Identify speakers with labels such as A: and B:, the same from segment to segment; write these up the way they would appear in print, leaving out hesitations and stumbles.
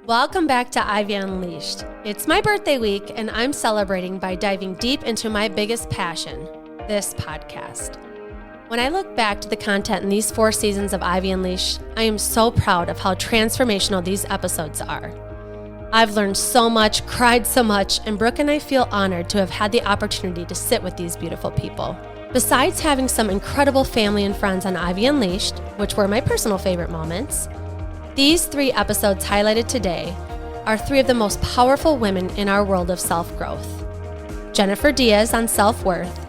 A: Welcome back to Ivy Unleashed. It's my birthday week, and I'm celebrating by diving deep into my biggest passion, this podcast. When I look back to the content in these 4 seasons of Ivy Unleashed, I am so proud of how transformational these episodes are. I've learned so much, cried so much, and Brooke and I feel honored to have had the opportunity to sit with these beautiful people. Besides having some incredible family and friends on Ivy Unleashed, which were my personal favorite moments, these 3 episodes highlighted today are 3 of the most powerful women in our world of self-growth. Jennifer Diaz on self-worth,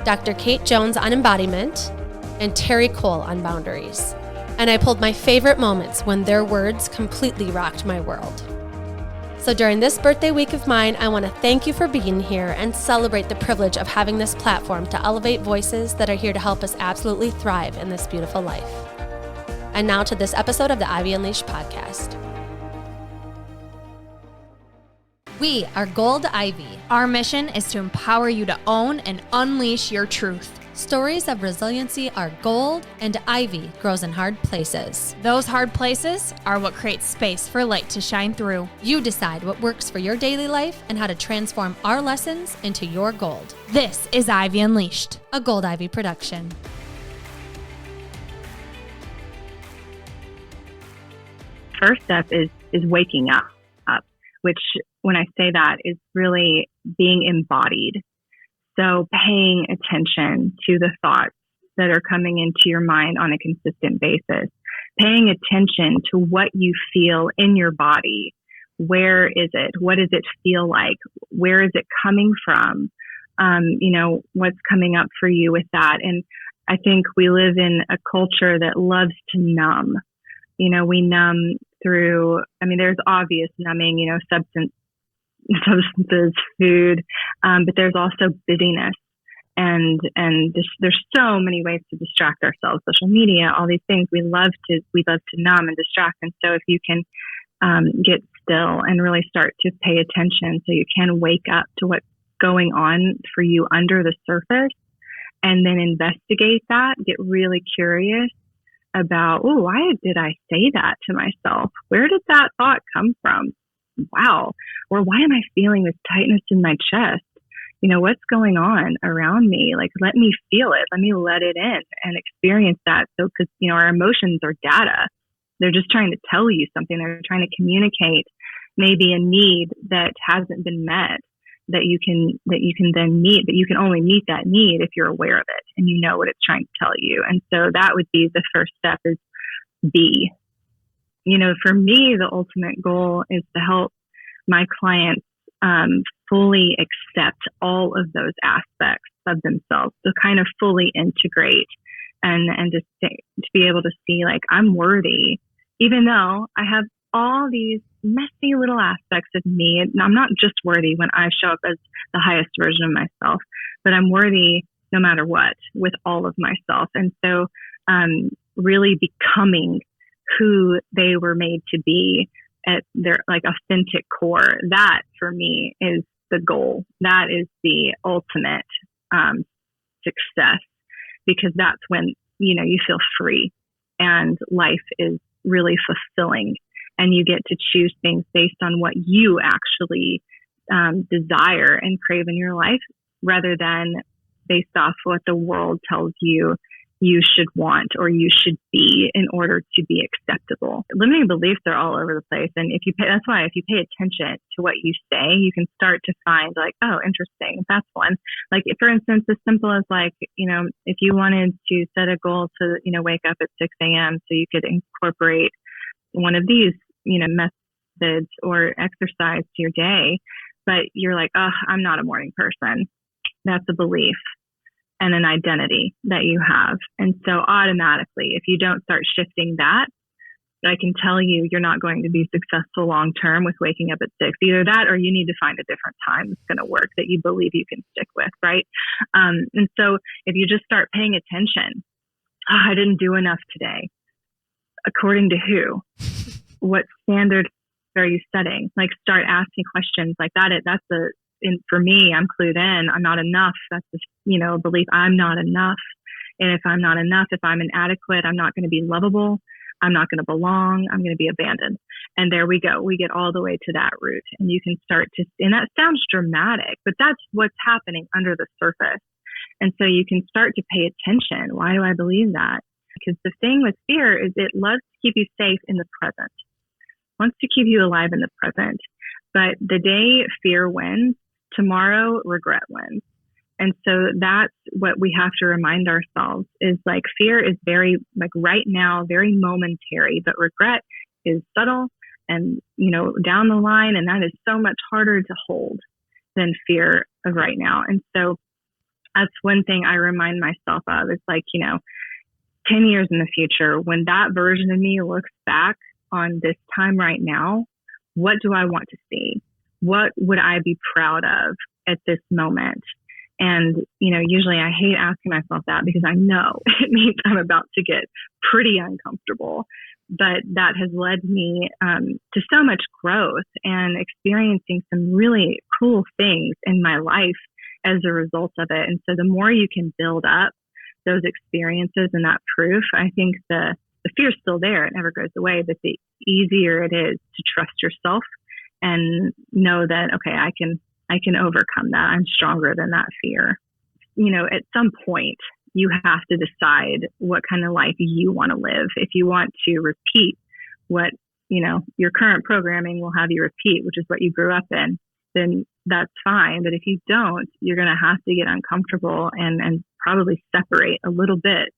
A: Dr. Kate Jones on embodiment, and Terri Cole on boundaries. And I pulled my favorite moments when their words completely rocked my world. So during this birthday week of mine, I want to thank you for being here and celebrate the privilege of having this platform to elevate voices that are here to help us absolutely thrive in this beautiful life. And now to this episode of the Ivy Unleashed podcast. We are Gold Ivy.
B: Our mission is to empower you to own and unleash your truth.
A: Stories of resiliency are gold, and ivy grows in hard places.
B: Those hard places are what create space for light to shine through.
A: You decide what works for your daily life and how to transform our lessons into your gold.
B: This is Ivy Unleashed,
A: a Gold Ivy production.
C: First step is waking up, which when I say that is really being embodied. So paying attention to the thoughts that are coming into your mind on a consistent basis, paying attention to what you feel in your body. Where is it? What does it feel like? Where is it coming from? What's coming up for you with that? And I think we live in a culture that loves to numb. We numb through, there's obvious numbing, substances, food, but there's also busyness and there's so many ways to distract ourselves, social media, all these things. We love to numb and distract. And so if you can get still and really start to pay attention so you can wake up to what's going on for you under the surface and then investigate that, get really curious about, why did I say that to myself? Where did that thought come from? Wow. Or why am I feeling this tightness in my chest? What's going on around me? Like, let me feel it. Let me let it in and experience that. So, because, our emotions are data. They're just trying to tell you something. They're trying to communicate maybe a need that hasn't been met that you can then meet, but you can only meet that need if you're aware of it and you know what it's trying to tell you. And so that would be the first step, is be. For me, the ultimate goal is to help my clients fully accept all of those aspects of themselves, to kind of fully integrate and to be able to see, like, I'm worthy, even though I have all these messy little aspects of me. And I'm not just worthy when I show up as the highest version of myself, but I'm worthy no matter what with all of myself. And so really becoming who they were made to be at their authentic core, that for me is the goal. That is the ultimate success, because that's when you feel free and life is really fulfilling. And you get to choose things based on what you actually desire and crave in your life, rather than based off what the world tells you you should want or you should be in order to be acceptable. Limiting beliefs are all over the place. And that's why if you pay attention to what you say, you can start to find, like, oh, interesting, that's one. Like, for instance, as simple as, like, if you wanted to set a goal to, wake up at 6 a.m. so you could incorporate one of these, methods or exercise to your day, but you're like, oh, I'm not a morning person. That's a belief and an identity that you have. And so automatically, if you don't start shifting that, I can tell you, you're not going to be successful long-term with waking up at 6. Either that, or you need to find a different time that's going to work that you believe you can stick with. Right. And so if you just start paying attention, I didn't do enough today. According to who? What standard are you setting? Like, start asking questions like that. For me, I'm clued in. I'm not enough. That's just, a belief. I'm not enough. And if I'm not enough, if I'm inadequate, I'm not going to be lovable. I'm not going to belong. I'm going to be abandoned. And there we go. We get all the way to that root, and you can start to, and that sounds dramatic, but that's what's happening under the surface. And so you can start to pay attention. Why do I believe that? Because the thing with fear is it loves to keep you safe in the present, wants to keep you alive in the present. But the day fear wins, tomorrow regret wins. And so that's what we have to remind ourselves is like fear is very like right now, very momentary, but regret is subtle and, you know, down the line. And that is so much harder to hold than fear of right now. And so that's one thing I remind myself of. It's like, you know, 10 years in the future, when that version of me looks back on this time right now, what do I want to see? What would I be proud of at this moment? And, you know, usually I hate asking myself that because I know it means I'm about to get pretty uncomfortable. But that has led me to so much growth and experiencing some really cool things in my life as a result of it. And so the more you can build up those experiences and that proof, I think the fear's still there. It never goes away, but the easier it is to trust yourself and know that, okay, I can overcome that. I'm stronger than that fear. You know, at some point you have to decide what kind of life you want to live. If you want to repeat what, you know, your current programming will have you repeat, which is what you grew up in, then that's fine. But if you don't, you're going to have to get uncomfortable and probably separate a little bit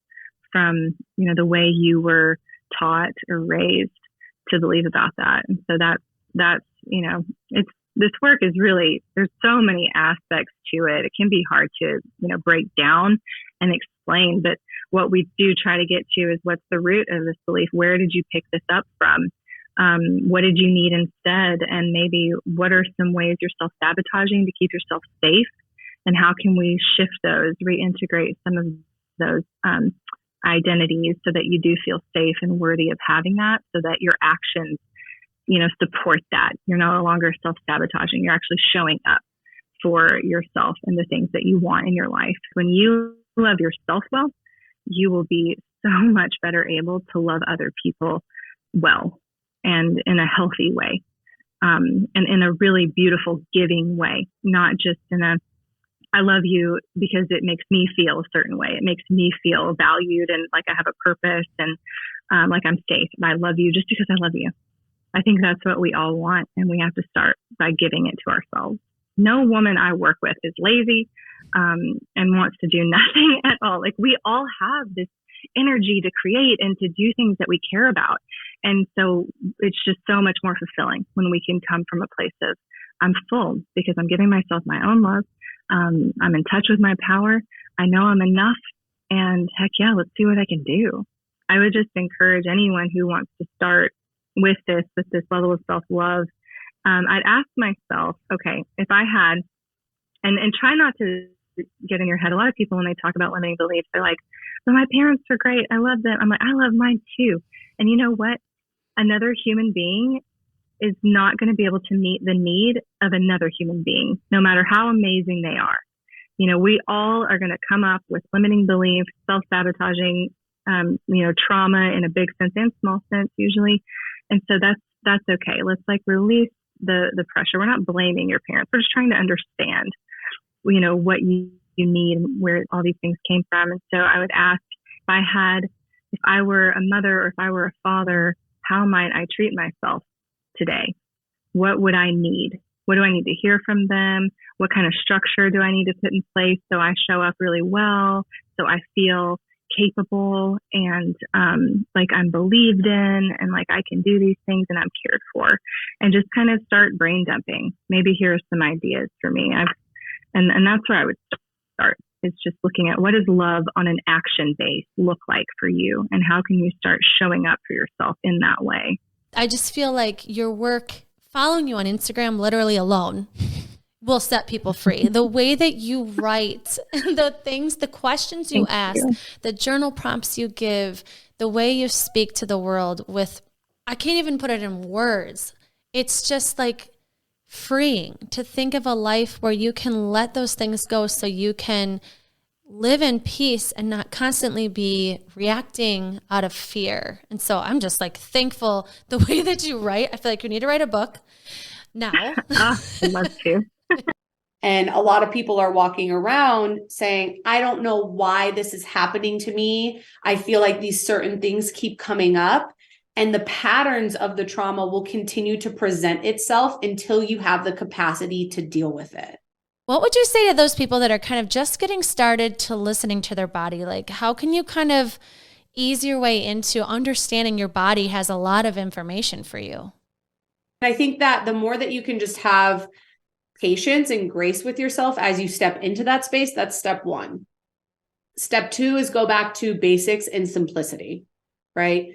C: from, you know, the way you were taught or raised to believe about that. And so that's, you know, this work is really, there's so many aspects to it. It can be hard to, you know, break down and explain, but what we do try to get to is what's the root of this belief? Where did you pick this up from? What did you need instead? And maybe what are some ways you're self-sabotaging to keep yourself safe? And how can we shift those, reintegrate some of those identities so that you do feel safe and worthy of having that, so that your actions, you know, support that. You're no longer self-sabotaging. You're actually showing up for yourself and the things that you want in your life. When you love yourself well, you will be so much better able to love other people well and in a healthy way, and in a really beautiful, giving way, not just in a, I love you because it makes me feel a certain way. It makes me feel valued and like I have a purpose and like I'm safe. And I love you just because I love you. I think that's what we all want, and we have to start by giving it to ourselves. No woman I work with is lazy and wants to do nothing at all. Like, we all have this energy to create and to do things that we care about. And so it's just so much more fulfilling when we can come from a place of, I'm full because I'm giving myself my own love. I'm in touch with my power. I know I'm enough, and heck yeah, let's see what I can do. I would just encourage anyone who wants to start with this level of self-love. I'd ask myself, okay, if I had, and try not to get in your head. A lot of people, when they talk about limiting beliefs, they're like, well, my parents are great. I love them. I'm like, I love mine too. And you know what? Another human being is not going to be able to meet the need of another human being, no matter how amazing they are. You know, we all are going to come up with limiting beliefs, self-sabotaging, you know, trauma in a big sense and small sense usually. And so that's okay. Let's like release the pressure. We're not blaming your parents. We're just trying to understand, you know, what you need and where all these things came from. And so I would ask, if I were a mother or if I were a father, how might I treat myself today? What would I need? What do I need to hear from them? What kind of structure do I need to put in place so I show up really well, so I feel capable and like I'm believed in and like I can do these things and I'm cared for? And just kind of start brain dumping. Maybe here are some ideas for me. And that's where I would start. It's just looking at, what does love on an action base look like for you? And how can you start showing up for yourself in that way?
A: I just feel like your work, following you on Instagram literally alone, will set people free. The way that you write, the questions you ask, the journal prompts you give, the way you speak to the world with, I can't even put it in words. It's just like freeing to think of a life where you can let those things go so you can live in peace and not constantly be reacting out of fear. And so I'm just like thankful the way that you write. I feel like you need to write a book now.
C: I'd love to.
D: And a lot of people are walking around saying, I don't know why this is happening to me. I feel like these certain things keep coming up. And the patterns of the trauma will continue to present itself until you have the capacity to deal with it.
A: What would you say to those people that are kind of just getting started to listening to their body? Like, how can you kind of ease your way into understanding your body has a lot of information for you?
D: I think that the more that you can just have patience and grace with yourself as you step into that space, that's step one. Step two is go back to basics and simplicity, right?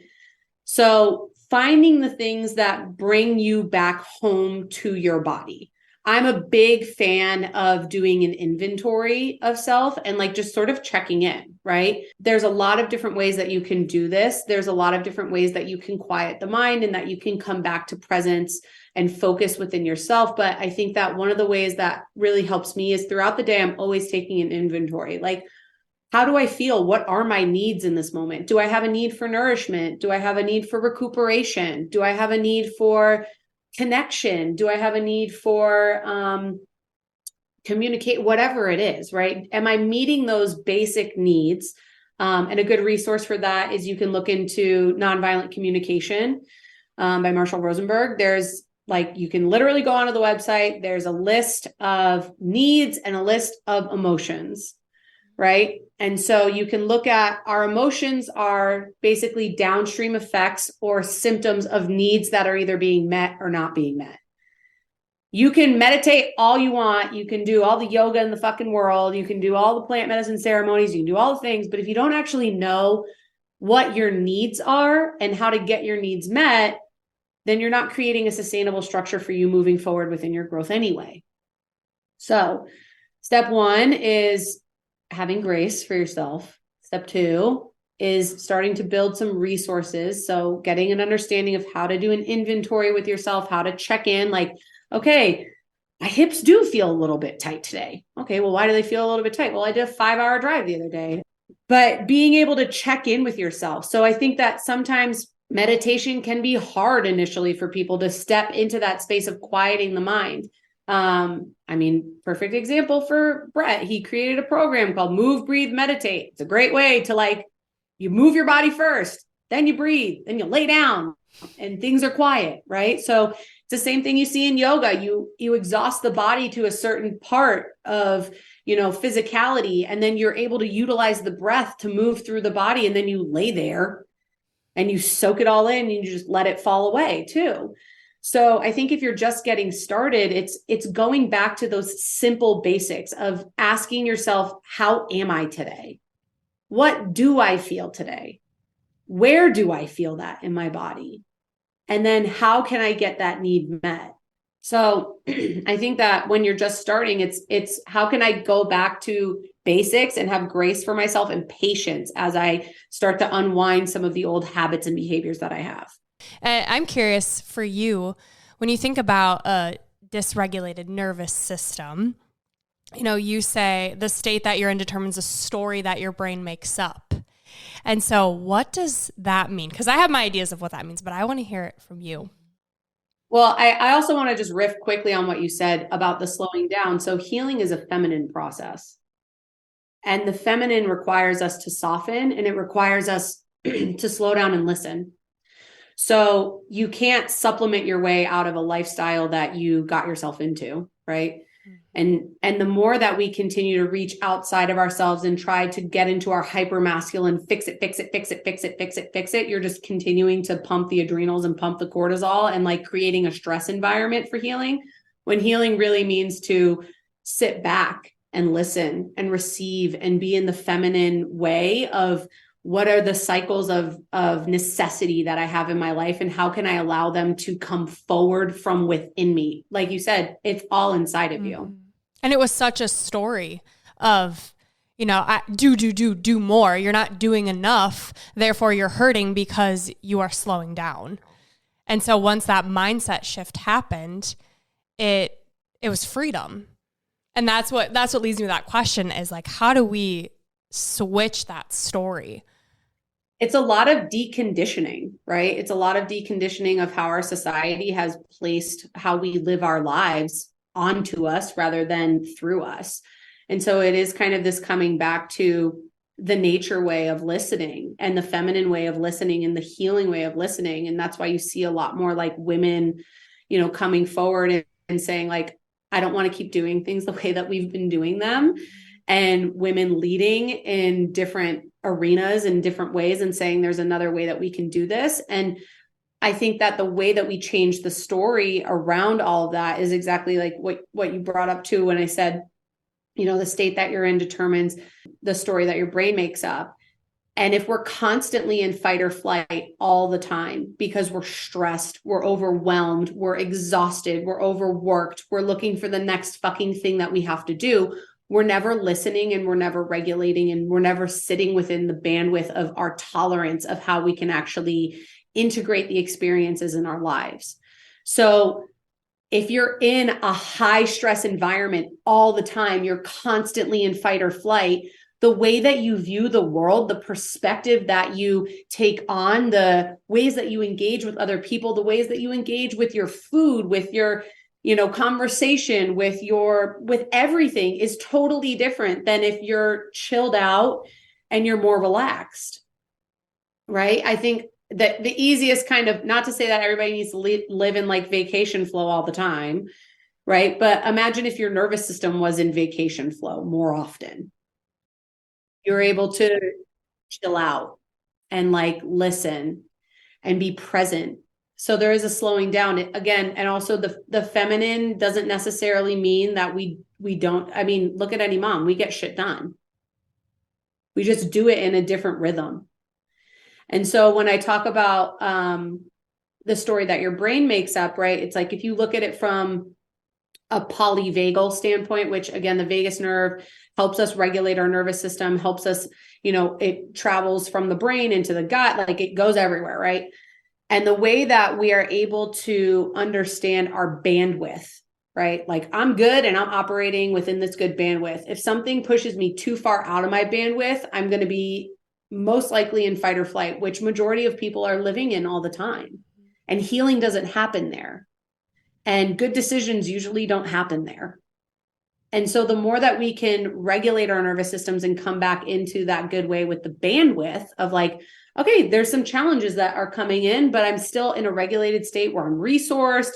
D: So finding the things that bring you back home to your body. I'm a big fan of doing an inventory of self and like just sort of checking in, right? There's a lot of different ways that you can do this. There's a lot of different ways that you can quiet the mind and that you can come back to presence and focus within yourself. But I think that one of the ways that really helps me is throughout the day, I'm always taking an inventory. Like, how do I feel? What are my needs in this moment? Do I have a need for nourishment? Do I have a need for recuperation? Do I have a need for connection? Do I have a need for communicate, whatever it is, right? Am I meeting those basic needs? And a good resource for that is you can look into Nonviolent Communication by Marshall Rosenberg. There's you can literally go onto the website. There's a list of needs and a list of emotions, right? And so you can look at our emotions are basically downstream effects or symptoms of needs that are either being met or not being met. You can meditate all you want. You can do all the yoga in the fucking world. You can do all the plant medicine ceremonies. You can do all the things. But if you don't actually know what your needs are and how to get your needs met, then you're not creating a sustainable structure for you moving forward within your growth anyway. So step one is having grace for yourself. Step two is starting to build some resources. So getting an understanding of how to do an inventory with yourself, how to check in, like, okay, my hips do feel a little bit tight today. Okay, well, why do they feel a little bit tight? Well, I did a 5-hour drive the other day. But being able to check in with yourself. So I think that sometimes meditation can be hard initially for people to step into that space of quieting the mind. Perfect example for Brett. He created a program called Move, Breathe, Meditate. It's a great way to you move your body first, then you breathe, then you lay down and things are quiet, right? So it's the same thing you see in yoga. You exhaust the body to a certain part of, physicality, and then you're able to utilize the breath to move through the body. And then you lay there and you soak it all in and you just let it fall away too. So I think if you're just getting started, it's going back to those simple basics of asking yourself, how am I today? What do I feel today? Where do I feel that in my body? And then how can I get that need met? So I think that when you're just starting, it's how can I go back to basics and have grace for myself and patience as I start to unwind some of the old habits and behaviors that I have.
B: I'm curious for you, when you think about a dysregulated nervous system, you say the state that you're in determines a story that your brain makes up. And so what does that mean? Because I have my ideas of what that means, but I want to hear it from you.
D: Well, I also want to just riff quickly on what you said about the slowing down. So healing is a feminine process. And the feminine requires us to soften, and it requires us to slow down and listen. So you can't supplement your way out of a lifestyle that you got yourself into, right? And the more that we continue to reach outside of ourselves and try to get into our hyper masculine, fix it, you're just continuing to pump the adrenals and pump the cortisol and creating a stress environment for healing, when healing really means to sit back and listen and receive and be in the feminine way of what are the cycles of necessity that I have in my life and how can I allow them to come forward from within me? Like you said, it's all inside of you.
B: And it was such a story of, I do more. You're not doing enough. Therefore, you're hurting because you are slowing down. And so once that mindset shift happened, it was freedom. And that's what leads me to that question is how do we switch that story?
D: It's a lot of deconditioning, right? It's a lot of deconditioning of how our society has placed how we live our lives onto us rather than through us. And so it is kind of this coming back to the nature way of listening and the feminine way of listening and the healing way of listening. And that's why you see a lot more like women, coming forward and saying like, I don't want to keep doing things the way that we've been doing them. And women leading in different arenas in different ways and saying there's another way that we can do this. And I think that the way that we change the story around all of that is exactly like what you brought up too when I said, the state that you're in determines the story that your brain makes up. And if we're constantly in fight or flight all the time because we're stressed, we're overwhelmed, we're exhausted, we're overworked, we're looking for the next fucking thing that we have to do, we're never listening and we're never regulating and we're never sitting within the bandwidth of our tolerance of how we can actually integrate the experiences in our lives. So if you're in a high stress environment all the time, you're constantly in fight or flight, the way that you view the world, the perspective that you take on, the ways that you engage with other people, the ways that you engage with your food, with your conversation, with everything is totally different than if you're chilled out and you're more relaxed, right? I think that the easiest kind of, not to say that everybody needs to live in like vacation flow all the time, right? But imagine if your nervous system was in vacation flow more often. You're able to chill out and like listen and be present. So there is a slowing down again. And also the feminine doesn't necessarily mean that we don't, look at any mom, we get shit done. We just do it in a different rhythm. And so when I talk about the story that your brain makes up, right? It's like, if you look at it from a polyvagal standpoint, which again, the vagus nerve helps us regulate our nervous system, helps us, it travels from the brain into the gut, like it goes everywhere, right? And the way that we are able to understand our bandwidth, right? Like I'm good and I'm operating within this good bandwidth. If something pushes me too far out of my bandwidth, I'm going to be most likely in fight or flight, which majority of people are living in all the time. And healing doesn't happen there. And good decisions usually don't happen there. And so the more that we can regulate our nervous systems and come back into that good way with the bandwidth of like, okay, there's some challenges that are coming in, but I'm still in a regulated state where I'm resourced.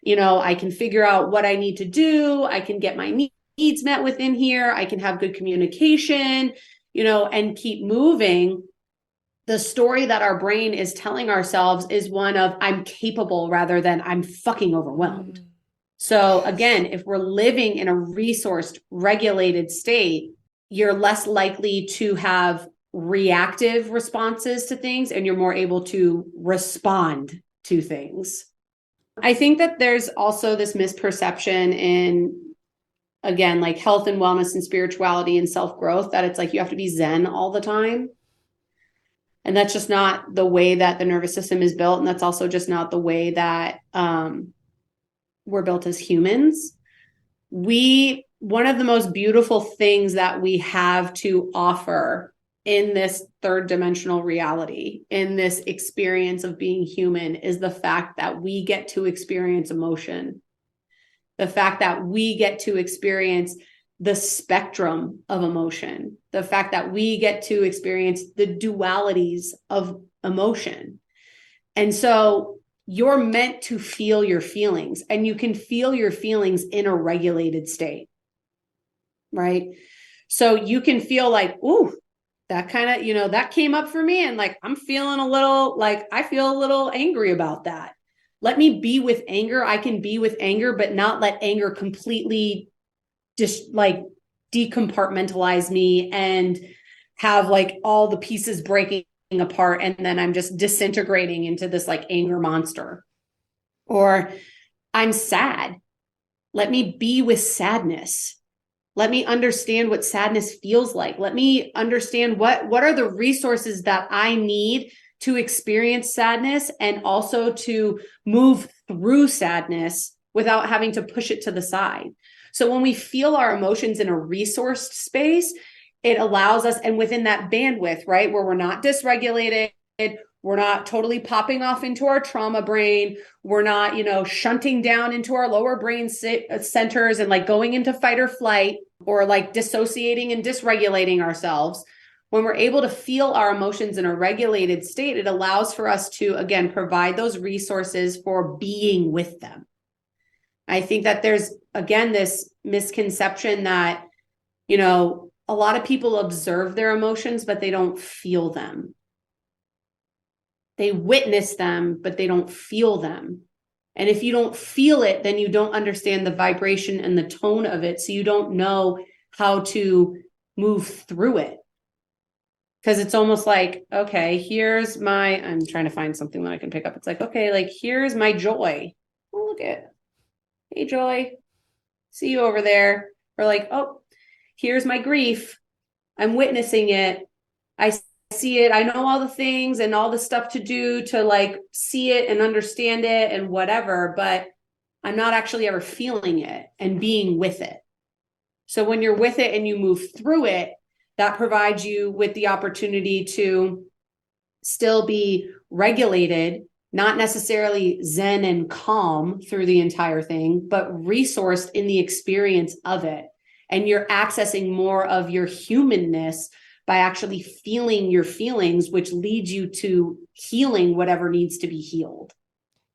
D: I can figure out what I need to do. I can get my needs met within here. I can have good communication, and keep moving. The story that our brain is telling ourselves is one of I'm capable rather than I'm fucking overwhelmed. So again, if we're living in a resourced, regulated state, you're less likely to have reactive responses to things and you're more able to respond to things. I think that there's also this misperception in, again, like health and wellness and spirituality and self-growth, that it's like you have to be Zen all the time. And that's just not the way that the nervous system is built. And that's also just not the way that we're built as humans. One of the most beautiful things that we have to offer in this third dimensional reality, in this experience of being human, is the fact that we get to experience emotion. The fact that we get to experience the spectrum of emotion, the fact that we get to experience the dualities of emotion. And so you're meant to feel your feelings, and you can feel your feelings in a regulated state, right? So you can feel like, ooh, that kind of, that came up for me. And like, I'm feeling a little, like, I feel a little angry about that. Let me be with anger. I can be with anger, but not let anger completely just like decompartmentalize me and have like all the pieces breaking apart. And then I'm just disintegrating into this like anger monster. Or I'm sad. Let me be with sadness. Let me understand what sadness feels like. Let me understand what are the resources that I need to experience sadness and also to move through sadness without having to push it to the side. So when we feel our emotions in a resourced space, it allows us, and within that bandwidth, right, where we're not dysregulated, we're not totally popping off into our trauma brain, we're not, shunting down into our lower brain centers and like going into fight or flight, or like dissociating and dysregulating ourselves. When we're able to feel our emotions in a regulated state, it allows for us to, again, provide those resources for being with them. I think that there's, again, this misconception that, a lot of people observe their emotions, but they don't feel them. They witness them, but they don't feel them. And if you don't feel it, then you don't understand the vibration and the tone of it. So you don't know how to move through it. Because it's almost like, okay, I'm trying to find something that I can pick up. It's like, okay, like here's my joy. Oh, look at, hey, Joy, see you over there. Or like, oh, here's my grief. I'm witnessing it. I see it. I know all the things and all the stuff to do to like see it and understand it and whatever, but I'm not actually ever feeling it and being with it. So when you're with it and you move through it, that provides you with the opportunity to still be regulated, not necessarily zen and calm through the entire thing, but resourced in the experience of it. And you're accessing more of your humanness by actually feeling your feelings, which leads you to healing whatever needs to be healed.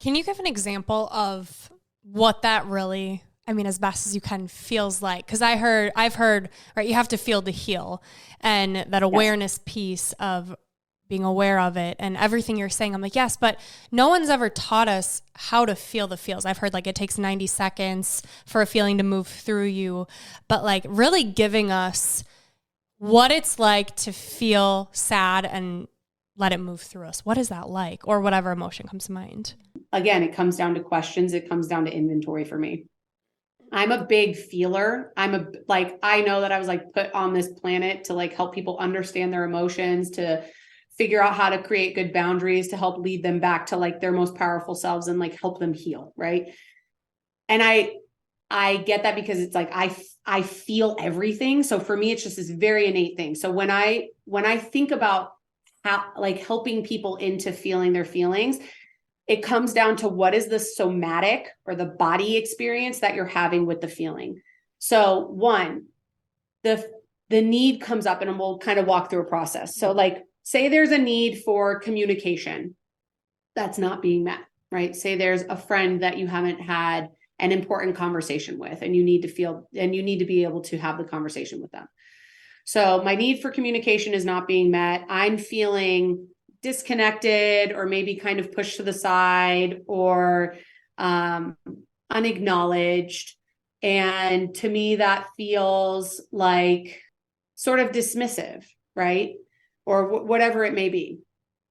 B: Can you give an example of what that really, as best as you can, feels like? Because I've heard, right, you have to feel to heal, and that awareness piece of being aware of it and everything you're saying. I'm like, yes, but no one's ever taught us how to feel the feels. I've heard like it takes 90 seconds for a feeling to move through you, but like really giving us what it's like to feel sad and let it move through us. What is that like? Or whatever emotion comes to mind.
D: Again, it comes down to questions. It comes down to inventory for me. I'm a big feeler. I know that I was like put on this planet to like help people understand their emotions, to figure out how to create good boundaries, to help lead them back to like their most powerful selves and like help them heal. Right. And I get that because it's like, I feel everything. So for me, it's just this very innate thing. So when I think about how like helping people into feeling their feelings, it comes down to what is the somatic or the body experience that you're having with the feeling. So one, the need comes up, and we'll kind of walk through a process. So like, say there's a need for communication that's not being met, right? Say there's a friend that you haven't had an important conversation with, and you need to be able to have the conversation with them. So my need for communication is not being met. I'm feeling disconnected, or maybe kind of pushed to the side, or unacknowledged. And to me, that feels like sort of dismissive, right? Or whatever it may be.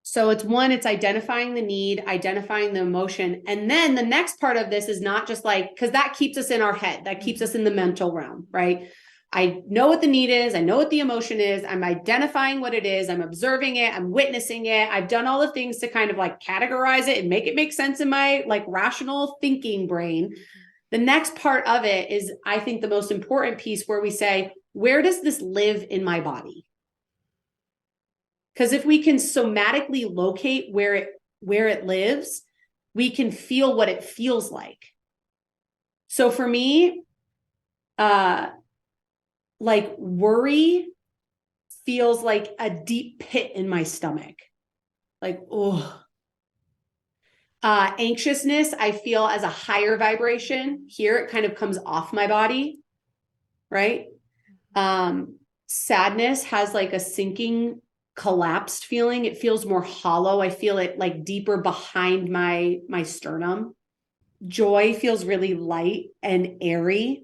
D: So it's identifying the need, identifying the emotion. And then the next part of this is not just like, because that keeps us in our head, that keeps us in the mental realm, right? I know what the need is. I know what the emotion is. I'm identifying what it is. I'm observing it. I'm witnessing it. I've done all the things to kind of like categorize it and make it make sense in my like rational thinking brain. The next part of it is, I think, the most important piece, where we say, where does this live in my body? Because if we can somatically locate where it lives, we can feel what it feels like. So for me, like worry feels like a deep pit in my stomach. Like, oh. Anxiousness, I feel as a higher vibration. Here, it kind of comes off my body, right? Sadness has like a sinking, collapsed feeling. It feels more hollow. I feel it like deeper behind my sternum. Joy feels really light and airy.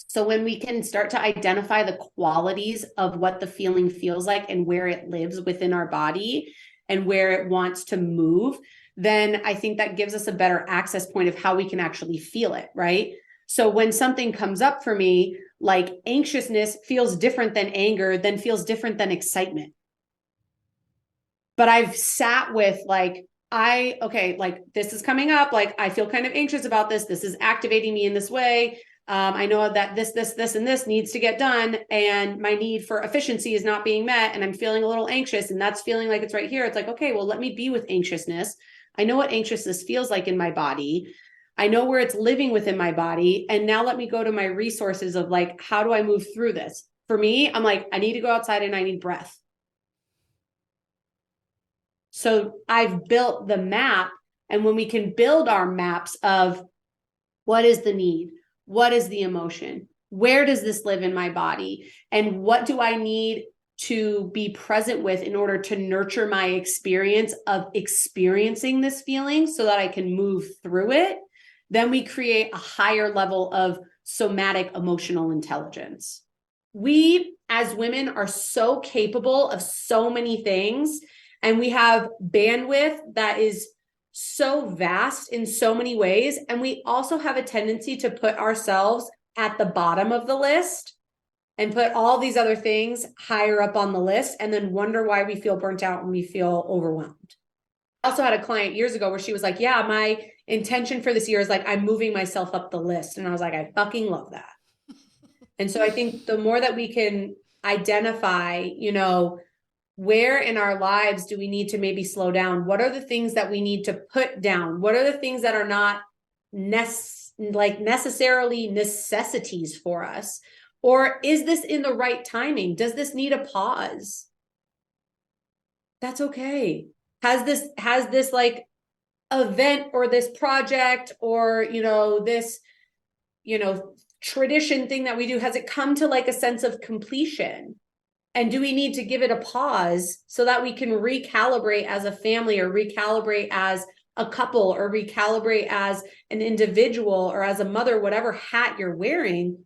D: So when we can start to identify the qualities of what the feeling feels like and where it lives within our body and where it wants to move, then I think that gives us a better access point of how we can actually feel it, right? So when something comes up for me, like anxiousness feels different than anger, then feels different than excitement. But I've sat with like, like this is coming up, like I feel kind of anxious about this. This is activating me in this way. I know that this, and this needs to get done. And my need for efficiency is not being met. And I'm feeling a little anxious, and that's feeling like it's right here. It's like, okay, well, let me be with anxiousness. I know what anxiousness feels like in my body. I know where it's living within my body. And now let me go to my resources of like, how do I move through this? For me, I'm like, I need to go outside and I need breath. So I've built the map. And when we can build our maps of what is the need? What is the emotion? Where does this live in my body? And what do I need to be present with in order to nurture my experience of experiencing this feeling so that I can move through it? Then we create a higher level of somatic emotional intelligence. We as women are so capable of so many things, and we have bandwidth that is so vast in so many ways. And we also have a tendency to put ourselves at the bottom of the list and put all these other things higher up on the list, and then wonder why we feel burnt out and we feel overwhelmed. I also had a client years ago where she was like, yeah, my intention for this year is like, I'm moving myself up the list. And I was like, I fucking love that. And so I think the more that we can identify, where in our lives do we need to maybe slow down? What are the things that we need to put down? What are the things that are not necessarily necessities for us? Or is this in the right timing? Does this need a pause? That's okay. Has this like event or this project or, this, tradition thing that we do, has it come to like a sense of completion? And do we need to give it a pause so that we can recalibrate as a family, or recalibrate as a couple, or recalibrate as an individual, or as a mother, whatever hat you're wearing,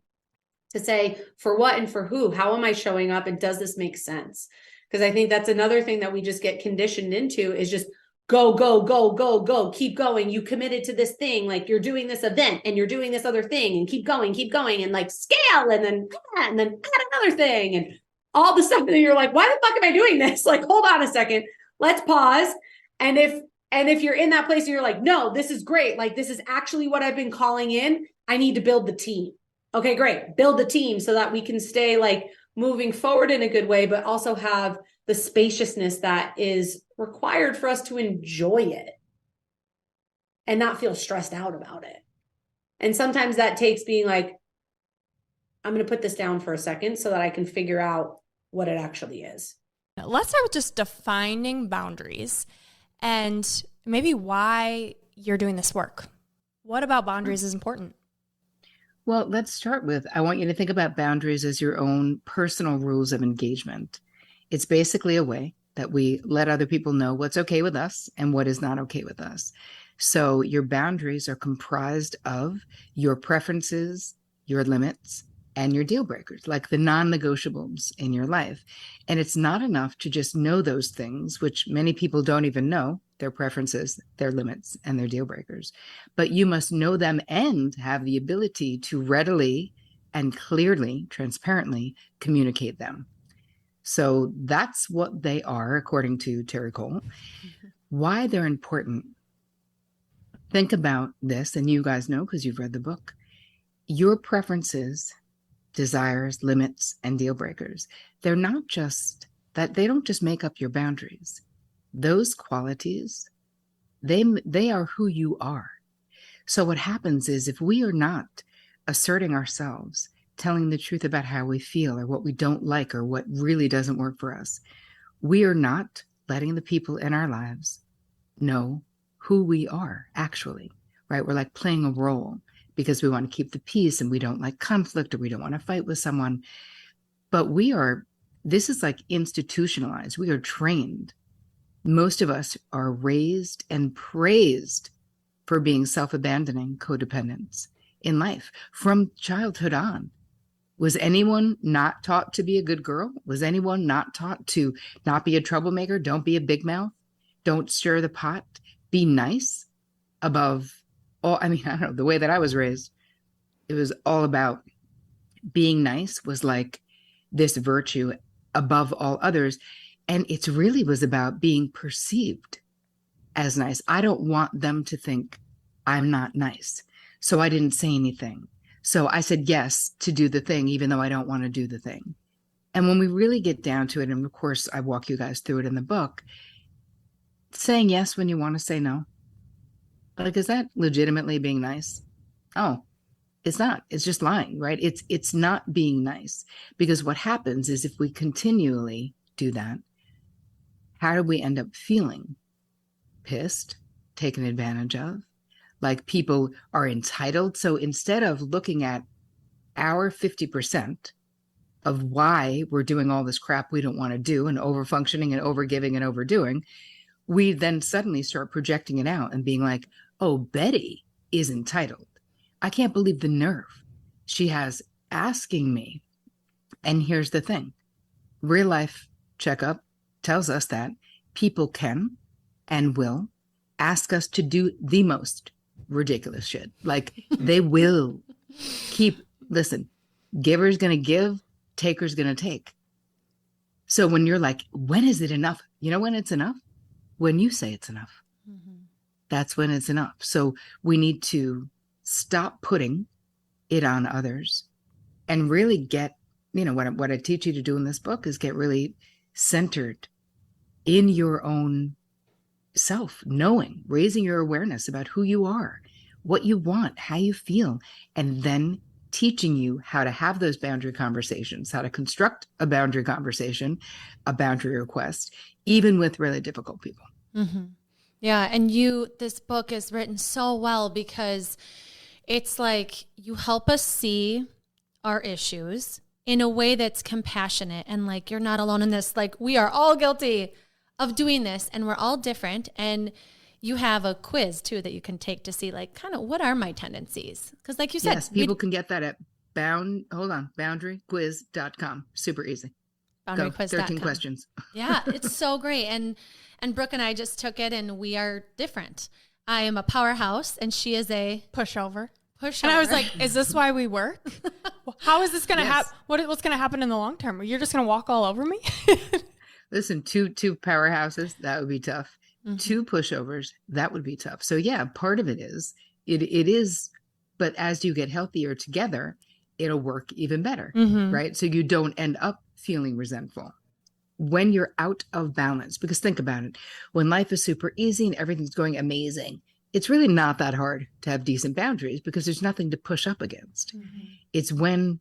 D: to say for what and for who? How am I showing up? And does this make sense? Because I think that's another thing that we just get conditioned into, is just go, go, go, go, go, keep going. You committed to this thing, like you're doing this event and you're doing this other thing, and keep going, and like scale, and then add another thing, and all the stuff that you're like, why the fuck am I doing this? Like, hold on a second, let's pause. And if you're in that place and you're like, no, this is great, like this is actually what I've been calling in, I need to build the team. Okay, great. Build the team so that we can stay like moving forward in a good way, but also have the spaciousness that is required for us to enjoy it and not feel stressed out about it. And sometimes that takes being like, I'm going to put this down for a second so that I can figure out what it actually is.
B: Let's start with just defining boundaries and maybe why you're doing this work. What about boundaries is important?
E: Well, let's start with, I want you to think about boundaries as your own personal rules of engagement. It's basically a way that we let other people know what's okay with us and what is not okay with us. So your boundaries are comprised of your preferences, your limits, and your deal breakers, like the non-negotiables in your life. And it's not enough to just know those things, which many people don't even know, their preferences, their limits, and their deal breakers. But you must know them and have the ability to readily and clearly, transparently communicate them. So that's what they are, according to Terri Cole. Why they're important. Think about this, and you guys know because you've read the book. Your preferences, desires, limits, and deal breakers, they're not just that, they don't just make up your boundaries. Those qualities, they are who you are. So what happens is, if we are not asserting ourselves, telling the truth about how we feel or what we don't like or what really doesn't work for us, we are not letting the people in our lives know who we are actually, right? We're like playing a role because we want to keep the peace and we don't like conflict or we don't want to fight with someone. But this is like institutionalized. We are trained. Most of us are raised and praised for being self-abandoning codependents in life from childhood on. Was anyone not taught to be a good girl? Was anyone not taught to not be a troublemaker? Don't be a big mouth. Don't stir the pot. Be nice above all. I don't know, the way that I was raised, it was all about being nice was like this virtue above all others. And it really was about being perceived as nice. I don't want them to think I'm not nice. So I didn't say anything. So I said yes to do the thing, even though I don't want to do the thing. And when we really get down to it, and of course, I walk you guys through it in the book, saying yes when you want to say no. Like, is that legitimately being nice? Oh, it's not. It's just lying, right? It's not being nice, because what happens is if we continually do that, how do we end up feeling? Pissed, taken advantage of, like people are entitled. So instead of looking at our 50% of why we're doing all this crap we don't want to do and overfunctioning and overgiving and overdoing, we then suddenly start projecting it out and being like, oh, Betty is entitled. I can't believe the nerve she has asking me. And here's the thing. Real life checkup tells us that people can and will ask us to do the most ridiculous shit. Like they will listen, giver's going to give, taker's going to take. So when you're like, when is it enough? You know when it's enough? When you say it's enough. Mm-hmm. That's when it's enough. So we need to stop putting it on others and really get, what I teach you to do in this book is get really centered in your own self, knowing, raising your awareness about who you are, what you want, how you feel, and then teaching you how to have those boundary conversations, how to construct a boundary conversation, a boundary request, even with really difficult people.
A: Mm-hmm. Yeah. And this book is written so well because it's like you help us see our issues in a way that's compassionate and like, you're not alone in this. Like we are all guilty of doing this and we're all different. And you have a quiz too that you can take to see like kind of what are my tendencies? Because like you said,
E: yes, people can get that at boundaryquiz.com. Super easy.
A: Boundaryquiz.com.
E: 13 questions.
A: Yeah, it's so great. And Brooke and I just took it and we are different. I am a powerhouse and she is a
B: pushover. And I was like, is this why we work? How is this going to happen? What's going to happen in the long term? You're just going to walk all over me?
E: Listen, two powerhouses, that would be tough. Mm-hmm. 2 pushovers, that would be tough. So yeah, part of it is, it is, but as you get healthier together, it'll work even better, mm-hmm. right? So you don't end up feeling resentful when you're out of balance. Because think about it, when life is super easy and everything's going amazing, it's really not that hard to have decent boundaries because there's nothing to push up against. Mm-hmm. It's when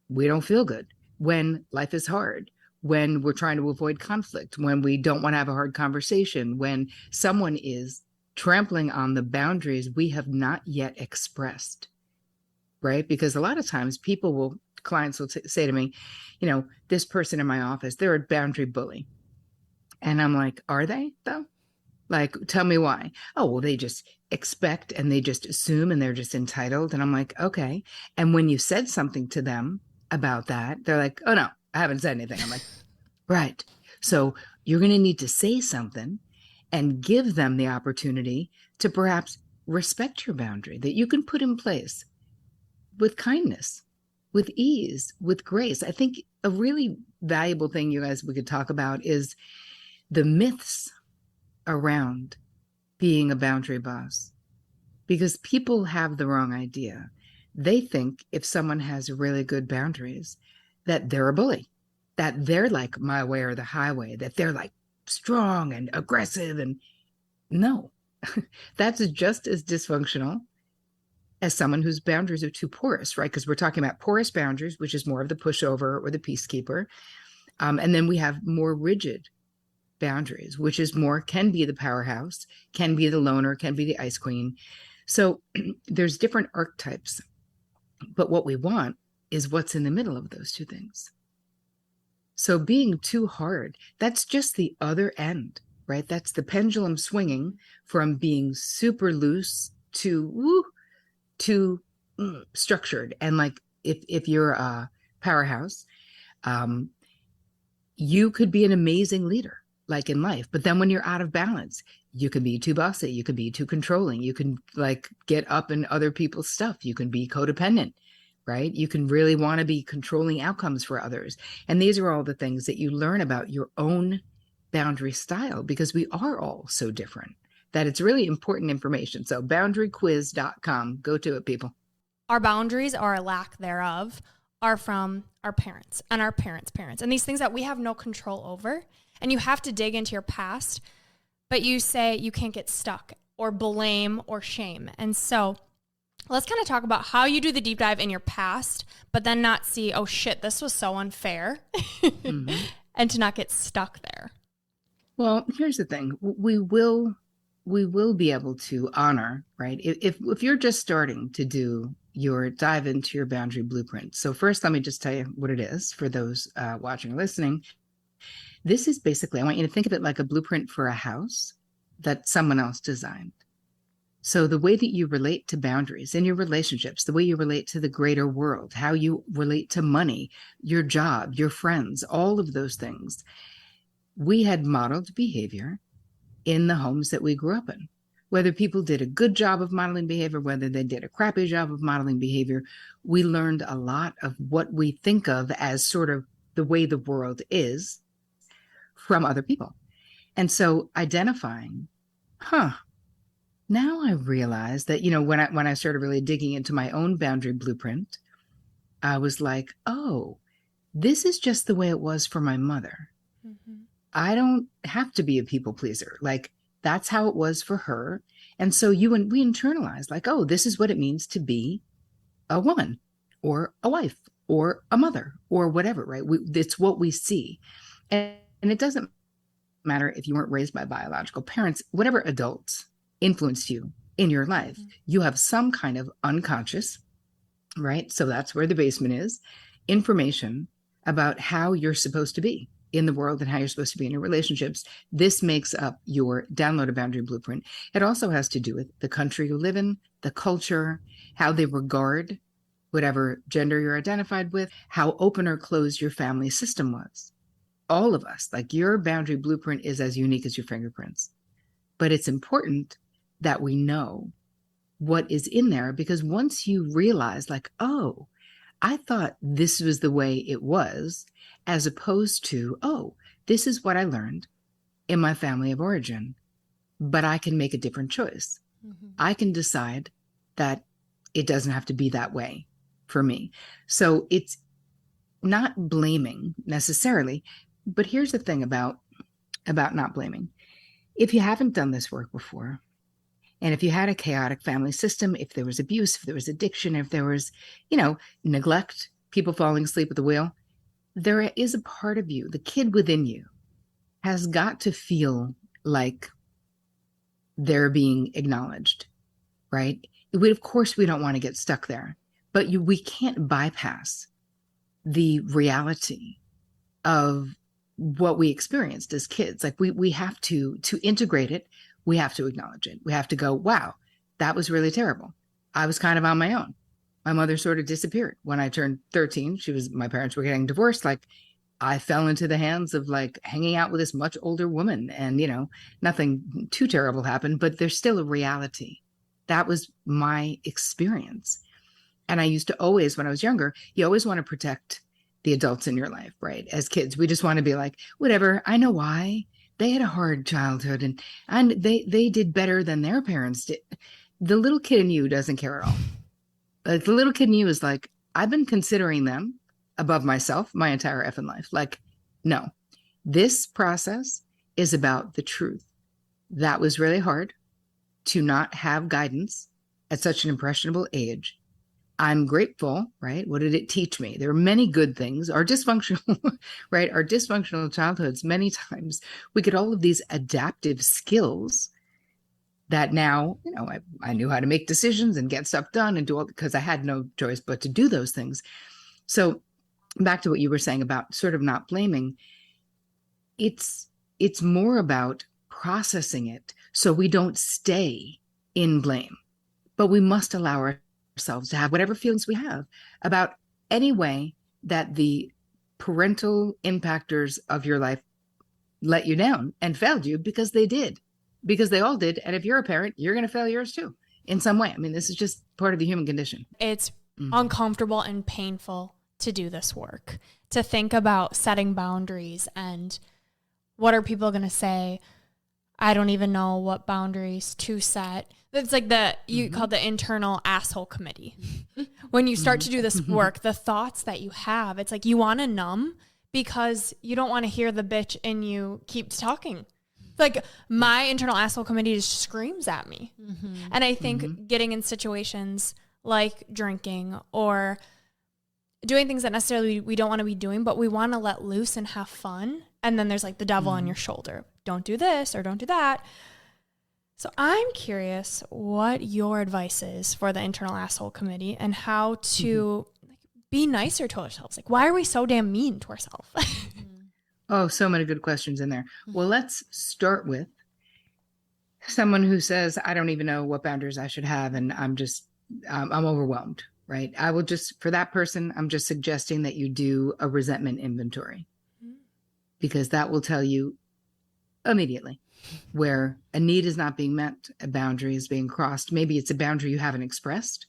E: we don't feel good, when life is hard, when we're trying to avoid conflict, when we don't want to have a hard conversation, when someone is trampling on the boundaries we have not yet expressed, right? Because a lot of times clients will say to me, this person in my office, they're a boundary bully. And I'm like, are they though? Like, tell me why. Oh, well, they just expect and they just assume and they're just entitled. And I'm like, okay. And when you said something to them about that, they're like, oh no, I haven't said anything. I'm like, right. So you're going to need to say something and give them the opportunity to perhaps respect your boundary that you can put in place with kindness, with ease, with grace. I think a really valuable thing you guys we could talk about is the myths around being a boundary boss, because people have the wrong idea. They think if someone has really good boundaries, that they're a bully, that they're like my way or the highway, that they're like strong and aggressive. And no, that's just as dysfunctional as someone whose boundaries are too porous, right? Because we're talking about porous boundaries, which is more of the pushover or the peacekeeper. And then we have more rigid boundaries, which is can be the powerhouse, can be the loner, can be the ice queen. So there's different archetypes. But what we want is what's in the middle of those two things. So being too hard, that's just the other end, right? That's the pendulum swinging from being super loose to structured. And like if you're a powerhouse, you could be an amazing leader, like in life. But then when you're out of balance, you can be too bossy, you can be too controlling, you can like get up in other people's stuff, you can be codependent, right? You can really want to be controlling outcomes for others. And these are all the things that you learn about your own boundary style, because we are all so different that it's really important information. So boundaryquiz.com, go to it, people.
B: our boundaries or our lack thereof are from our parents and our parents' parents, and these things that we have no control over. And you have to dig into your past, but you say you can't get stuck or blame or shame. And so let's kind of talk about how you do the deep dive in your past, but then not see, oh shit, this was so unfair, and to not get stuck there.
E: Well, here's the thing. We will be able to honor, right? If you're just starting to do your dive into your boundary blueprint. So first, let me just tell you what it is for those watching or listening. This is basically, I want you to think of it like a blueprint for a house that someone else designed. So the way that you relate to boundaries in your relationships, the way you relate to the greater world, how you relate to money, your job, your friends, all of those things, we had modeled behavior in the homes that we grew up in. Whether people did a good job of modeling behavior, whether they did a crappy job of modeling behavior, we learned a lot of what we think of as sort of the way the world is from other people. And so identifying, now I realize that, when I started really digging into my own boundary blueprint, I was like, oh, this is just the way it was for my mother. Mm-hmm. I don't have to be a people pleaser. Like, that's how it was for her. And so we internalize like, oh, this is what it means to be a woman or a wife or a mother or whatever, right? It's what we see. And it doesn't matter if you weren't raised by biological parents, whatever adults influenced you in your life, you have some kind of unconscious, right? So that's where the basement is, information about how you're supposed to be in the world and how you're supposed to be in your relationships. This makes up your downloaded boundary blueprint. It also has to do with the country you live in, the culture, how they regard whatever gender you're identified with, how open or closed your family system was. All of us, like your boundary blueprint is as unique as your fingerprints. But it's important that we know what is in there, because once you realize like, oh, I thought this was the way it was, as opposed to, oh, this is what I learned in my family of origin, but I can make a different choice. Mm-hmm. I can decide that it doesn't have to be that way for me. So it's not blaming necessarily, but here's the thing about not blaming. If you haven't done this work before, and if you had a chaotic family system, if there was abuse, if there was addiction, if there was, neglect, people falling asleep at the wheel, there is a part of you, the kid within you, has got to feel like they're being acknowledged, right? Of course, we don't want to get stuck there, but we can't bypass the reality of what we experienced as kids. Like we have to integrate it. We have to acknowledge it. We have to go, wow, that was really terrible. I was kind of on my own. My mother sort of disappeared when I turned 13. My parents were getting divorced. Like, I fell into the hands of like hanging out with this much older woman, and, nothing too terrible happened, but there's still a reality. That was my experience. And I used to always, when I was younger, you always want to protect the adults in your life, right? As kids, we just want to be like, whatever, I know why. They had a hard childhood and they did better than their parents did. The little kid in you doesn't care at all. Like, the little kid in you is like, I've been considering them above myself my entire effing life. Like, no, this process is about the truth. That was really hard to not have guidance at such an impressionable age. I'm grateful, right? What did it teach me? There are many good things. Our dysfunctional, right? Our dysfunctional childhoods, many times we get all of these adaptive skills that now, I knew how to make decisions and get stuff done and do all, because I had no choice but to do those things. So back to what you were saying about sort of not blaming, it's more about processing it so we don't stay in blame, but we must allow ourselves to have whatever feelings we have about any way that the parental impactors of your life let you down and failed you, because they did, because they all did. And if you're a parent, you're going to fail yours too in some way. I mean, this is just part of the human condition.
B: It's uncomfortable and painful to do this work, to think about setting boundaries and what are people going to say? I don't even know what boundaries to set. It's like you call the internal asshole committee. When you start to do this work, the thoughts that you have, it's like you want to numb because you don't want to hear the bitch in you keep talking. Like my internal asshole committee just screams at me. And I think getting in situations like drinking or doing things that necessarily we don't want to be doing, but we want to let loose and have fun. And then there's like the devil on your shoulder. Don't do this or don't do that. So I'm curious what your advice is for the internal asshole committee and how to be nicer to ourselves. Like, why are we so damn mean to ourselves?
E: Oh, so many good questions in there. Well, let's start with someone who says, I don't even know what boundaries I should have. And I'm overwhelmed, right? I will just, for that person, I'm just suggesting that you do a resentment inventory because that will tell you immediately where a need is not being met, a boundary is being crossed. Maybe it's a boundary you haven't expressed,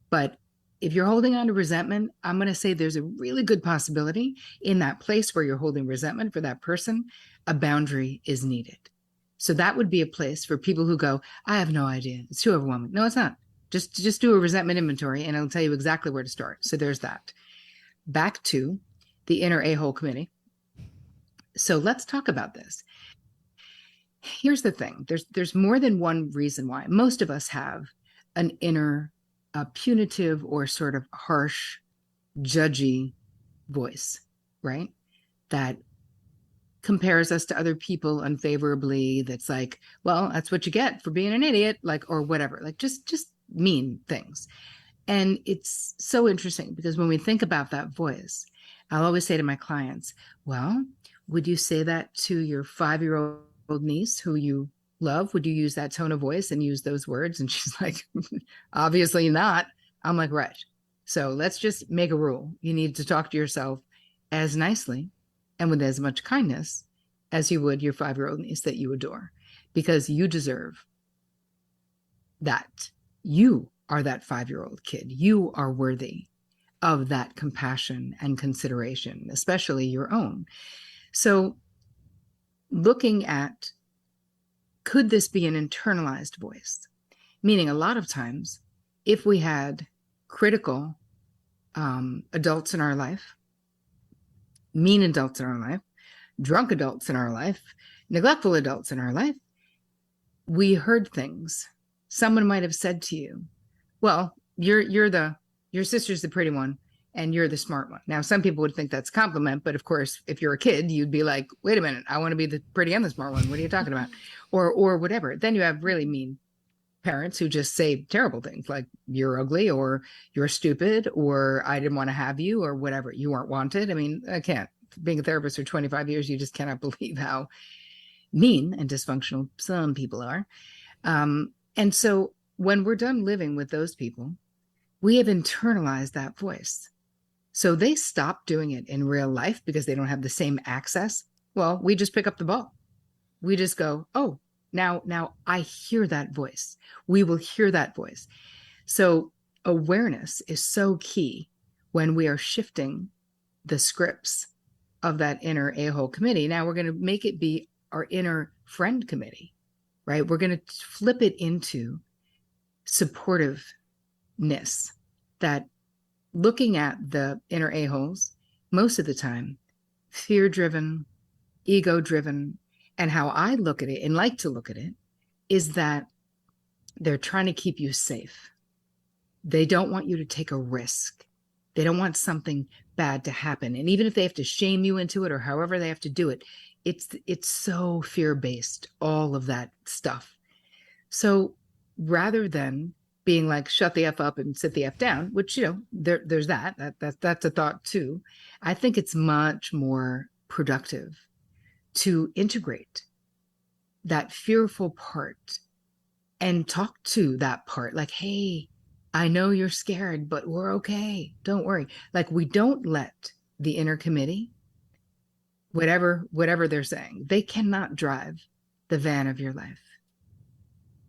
E: but if you're holding on to resentment, I'm going to say there's a really good possibility in that place where you're holding resentment for that person, a boundary is needed. So that would be a place for people who go, I have no idea. It's too overwhelming. No, it's not. Just do a resentment inventory and it'll tell you exactly where to start. So there's that. Back to the inner a-hole committee. So let's talk about this. Here's the thing. There's more than one reason why. Most of us have an inner punitive or sort of harsh, judgy voice, right? That compares us to other people unfavorably. That's like, well, that's what you get for being an idiot, like, or whatever, like just mean things. And it's so interesting because when we think about that voice, I'll always say to my clients, well, would you say that to your 5-year-old niece who you love? Would you use that tone of voice and use those words? And she's like, obviously not. I'm like, right. So let's just make a rule. You need to talk to yourself as nicely and with as much kindness as you would your 5-year-old niece that you adore, because you deserve that. You are that 5-year-old kid. You are worthy of that compassion and consideration, especially your own. So looking at, could this be an internalized voice? Meaning a lot of times, if we had critical adults in our life, mean adults in our life, drunk adults in our life, neglectful adults in our life, we heard things. Someone might have said to you, well, your sister's the pretty one and you're the smart one. Now, some people would think that's a compliment, but of course, if you're a kid, you'd be like, wait a minute, I want to be the pretty and the smart one. What are you talking about? Or whatever. Then you have really mean parents who just say terrible things like you're ugly or you're stupid or I didn't want to have you or whatever. You weren't wanted. I mean, I can't. Being a therapist for 25 years, you just cannot believe how mean and dysfunctional some people are. And so when we're done living with those people, we have internalized that voice. So they stop doing it in real life because they don't have the same access. Well, we just pick up the ball. We just go, oh, now I hear that voice. We will hear that voice. So awareness is so key when we are shifting the scripts of that inner a-hole committee. Now we're going to make it be our inner friend committee, right? We're going to flip it into supportiveness, that looking at the inner a-holes, most of the time, fear-driven, ego-driven, and how I look at it and like to look at it is that they're trying to keep you safe. They don't want you to take a risk. They don't want something bad to happen. And even if they have to shame you into it or however they have to do it, it's so fear-based, all of that stuff. So rather than being like, shut the F up and sit the F down, which, there's that's a thought too. I think it's much more productive to integrate that fearful part and talk to that part like, hey, I know you're scared, but we're okay. Don't worry. Like, we don't let the inner committee, whatever they're saying, they cannot drive the van of your life.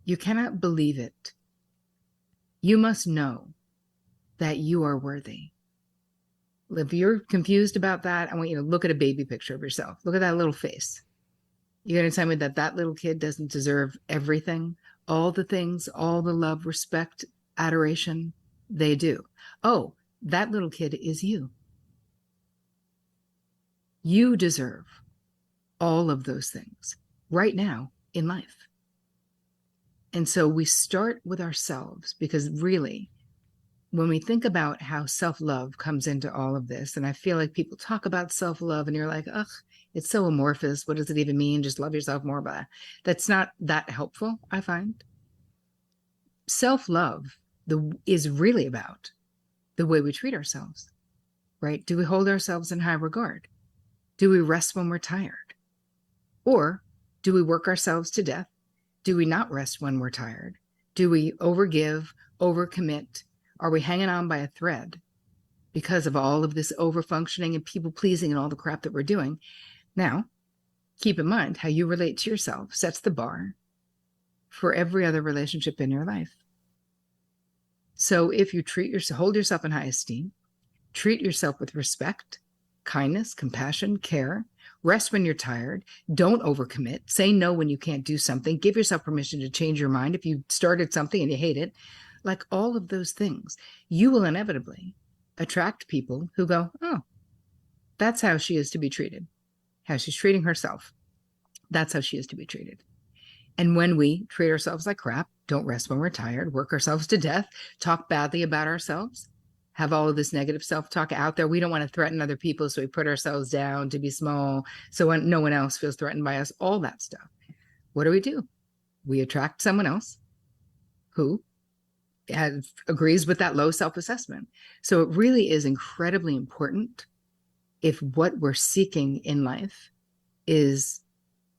E: You cannot believe it. You must know that you are worthy. If you're confused about that, I want you to look at a baby picture of yourself. Look at that little face. You're going to tell me that little kid doesn't deserve everything, all the things, all the love, respect, adoration they do. Oh, that little kid is you. You deserve all of those things right now in life. And so we start with ourselves, because really, when we think about how self-love comes into all of this, and I feel like people talk about self-love and you're like, ugh, it's so amorphous. What does it even mean? Just love yourself more. Blah. That's not that helpful, I find. Self-love is really about the way we treat ourselves, right? Do we hold ourselves in high regard? Do we rest when we're tired? Or do we work ourselves to death? Do we not rest when we're tired? Do we overgive, overcommit? Are we hanging on by a thread because of all of this overfunctioning and people pleasing and all the crap that we're doing? Now, keep in mind how you relate to yourself sets the bar for every other relationship in your life. So if you hold yourself in high esteem, treat yourself with respect, kindness, compassion, care, rest when you're tired, don't overcommit, say no when you can't do something, give yourself permission to change your mind if you started something and you hate it, like all of those things, you will inevitably attract people who go, oh, that's how she is to be treated, how she's treating herself. That's how she is to be treated. And when we treat ourselves like crap, don't rest when we're tired, work ourselves to death, talk badly about ourselves, have all of this negative self-talk out there. We don't want to threaten other people, so we put ourselves down to be small so no one else feels threatened by us, all that stuff. What do? We attract someone else who agrees with that low self-assessment. So it really is incredibly important, if what we're seeking in life is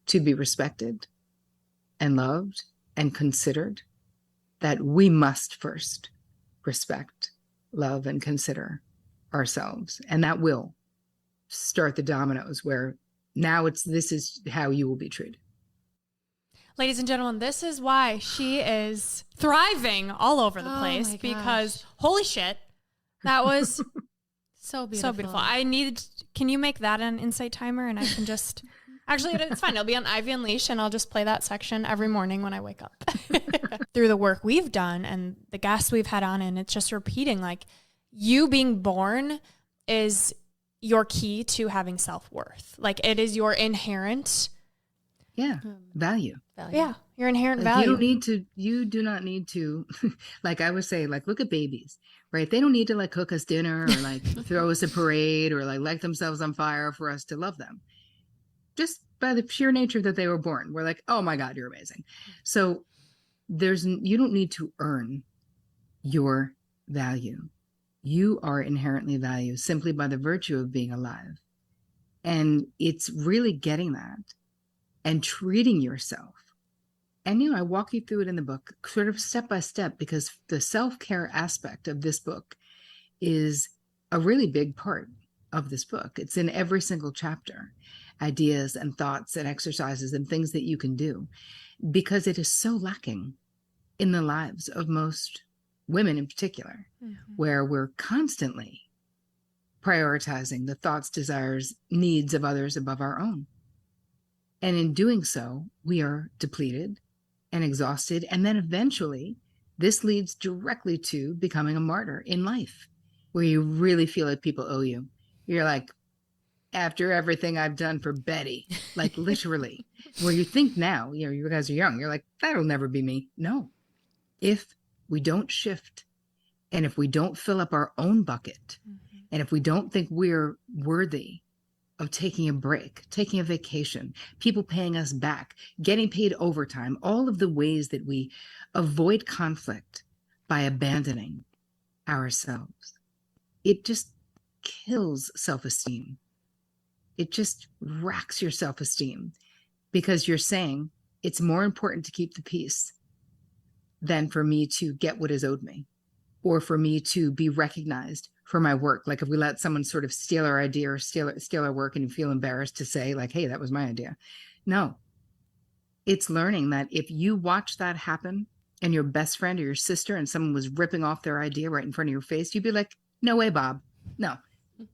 E: to be respected and loved and considered, that we must first respect, love, and consider ourselves. And that will start the dominoes where now this is how you will be treated.
B: Ladies and gentlemen, this is why she is thriving all over the place, because holy shit, that was
A: so beautiful.
B: So beautiful. Can you make that an insight timer? And I can just, actually, it's fine. It'll be on Ivy Unleashed, and I'll just play that section every morning when I wake up. Through the work we've done and the guests we've had on, and it's just repeating, like, you being born is your key to having self-worth. Like, it is your inherent
E: value.
B: Yeah, your inherent value.
E: You do not need to, like I would say, like, look at babies, right? They don't need to like cook us dinner or like throw us a parade or like light themselves on fire for us to love them. Just by the pure nature that they were born, we're like, oh my God, you're amazing. So you don't need to earn your value. You are inherently valued simply by the virtue of being alive. And it's really getting that and treating yourself. And, I walk you through it in the book, sort of step by step, because the self-care aspect of this book is a really big part of this book. It's in every single chapter, ideas and thoughts and exercises and things that you can do, because it is so lacking in the lives of most women in particular, where we're constantly prioritizing the thoughts, desires, needs of others above our own. And in doing so, we are depleted and exhausted. And then eventually, this leads directly to becoming a martyr in life, where you really feel like people owe you. You're like, after everything I've done for Betty, like literally, where you think now, you guys are young, you're like, that'll never be me. No. If we don't shift, and if we don't fill up our own bucket, and if we don't think we're worthy of taking a break, taking a vacation, people paying us back, getting paid overtime, all of the ways that we avoid conflict by abandoning ourselves, it just kills self-esteem. It just racks your self-esteem, because you're saying it's more important to keep the peace than for me to get what is owed me, or for me to be recognized for my work. Like if we let someone sort of steal our idea or steal our work, and you feel embarrassed to say like, hey, that was my idea. No, it's learning that if you watch that happen and your best friend or your sister and someone was ripping off their idea right in front of your face, you'd be like, no way, Bob. No,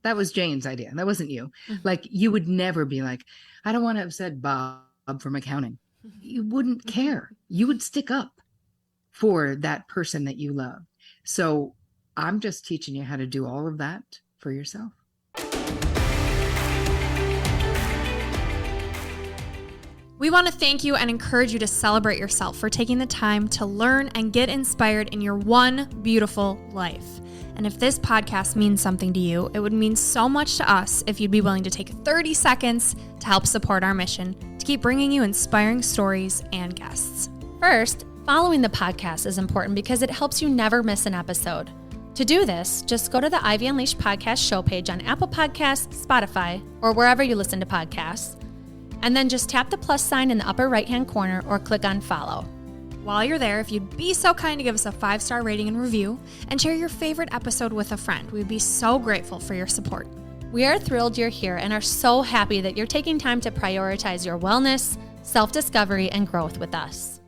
E: that was Jane's idea. That wasn't you. Like you would never be like, I don't want to upset Bob from accounting. You wouldn't care. You would stick up for that person that you love. So I'm just teaching you how to do all of that for yourself.
B: We want to thank you and encourage you to celebrate yourself for taking the time to learn and get inspired in your one beautiful life. And if this podcast means something to you, it would mean so much to us if you'd be willing to take 30 seconds to help support our mission to keep bringing you inspiring stories and guests.
A: First, following the podcast is important because it helps you never miss an episode. To do this, just go to the Ivy Unleashed podcast show page on Apple Podcasts, Spotify, or wherever you listen to podcasts. And then just tap the plus sign in the upper right-hand corner or click on follow.
B: While you're there, if you'd be so kind to give us a 5-star rating and review and share your favorite episode with a friend, we'd be so grateful for your support.
A: We are thrilled you're here and are so happy that you're taking time to prioritize your wellness, self-discovery, and growth with us.